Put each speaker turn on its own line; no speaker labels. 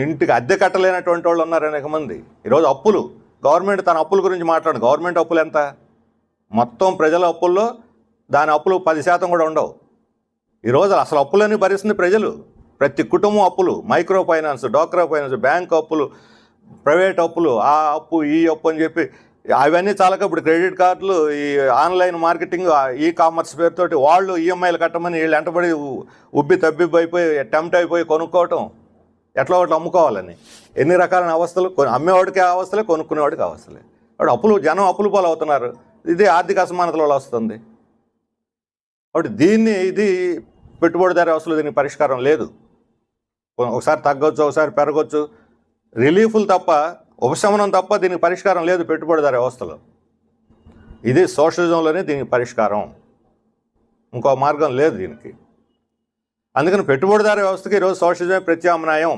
ఇంటికి అద్దె కట్టలేనటువంటి వాళ్ళు ఉన్నారు అనేక మంది. ఈరోజు అప్పులు, గవర్నమెంట్ తన అప్పుల గురించి మాట్లాడు. గవర్నమెంట్ అప్పులు ఎంత? మొత్తం ప్రజల అప్పుల్లో దాని అప్పులు 10% కూడా ఉండవు. ఈరోజు అసలు అప్పులన్నీ భరిస్తుంది ప్రజలు. ప్రతి కుటుంబం అప్పులు, మైక్రో ఫైనాన్స్, డోక్రా ఫైనాన్స్, బ్యాంక్ అప్పులు, ప్రైవేట్ అప్పులు, ఆ అప్పు ఈ అప్పు అని చెప్పి అవన్నీ చాలక ఇప్పుడు క్రెడిట్ కార్డులు, ఈ ఆన్లైన్ మార్కెటింగ్, ఈ కామర్స్ పేరుతోటి వాళ్ళు ఈఎంఐలు కట్టమని వీళ్ళు వెంటబడి ఉబ్బి తబ్బిబ్బైపోయి టెంప్ట్ అయిపోయి కొనుక్కోవటం, ఎట్లా ఒకటి అమ్ముకోవాలని ఎన్ని రకాలైన అవస్థలు. అమ్మేవాడికి అవస్థలే, కొనుక్కునేవాడికి అవస్థలే. కాబట్టి అప్పులు, జనం అప్పులు పాలు అవుతున్నారు. ఇది ఆర్థిక అసమానతల వల్ల వస్తుంది. కాబట్టి ఇది పెట్టుబడిదారీ వ్యవస్థలో దీనికి పరిష్కారం లేదు. ఒకసారి తగ్గొచ్చు, ఒకసారి పెరగొచ్చు, రిలీఫ్లు తప్ప, ఉపశమనం తప్ప దీనికి పరిష్కారం లేదు పెట్టుబడిదారీ వ్యవస్థలో. ఇది సోషలిజంలోనే దీనికి పరిష్కారం, ఇంకో మార్గం లేదు దీనికి. అందుకని పెట్టుబడిదారీ వ్యవస్థకి ఈరోజు సోషలిజమే ప్రత్యామ్నాయం.